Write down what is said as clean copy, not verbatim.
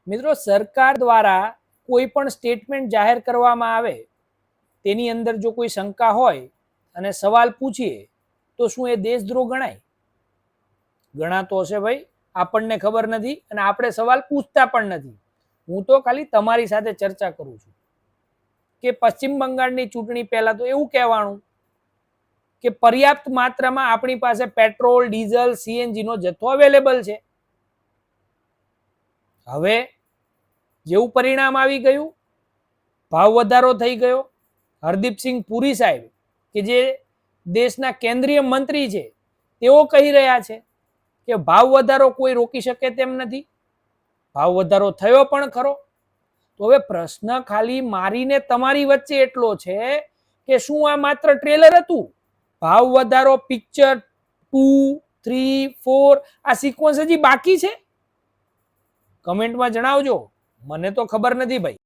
મિત્રો, સરકાર દ્વારા કોઈ પણ સ્ટેટમેન્ટ જાહેર કરવામાં આવે તેની અંદર જો કોઈ શંકા હોય અને સવાલ પૂછીએ તો શું એ દેશદ્રોહ ગણાય? ગણાતો હશે ભાઈ, આપણને ખબર નથી અને આપણે સવાલ પૂછતા પણ નથી. હું તો ખાલી તમારી સાથે ચર્ચા કરું છું કે પશ્ચિમ બંગાળની ચૂંટણી પહેલા તો એવું કહેવાનું કે પર્યાપ્ત માત્રામાં આપણી પાસે પેટ્રોલ, ડીઝલ, સીએનજી નો જથ્થો અવેલેબલ છે. હવે જેવું પરિણામ આવી ગયું, ભાવ વધારો થઈ ગયો. હરદીપસિંહ પુરી સાહેબ કે જે દેશના કેન્દ્રીય મંત્રી છે તેઓ કહી રહ્યા છે કે ભાવ વધારો કોઈ રોકી શકે તેમ નથી. ભાવ વધારો થયો પણ ખરો. તો હવે પ્રશ્ન ખાલી મારીને તમારી વચ્ચે એટલો છે કે શું આ માત્ર ટ્રેલર હતું? ભાવ વધારો પિક્ચર 2, 3, 4 આ સિક્વન્સ હજી બાકી છે? કમેન્ટમાં જણાવજો, મને તો ખબર નથી ભાઈ.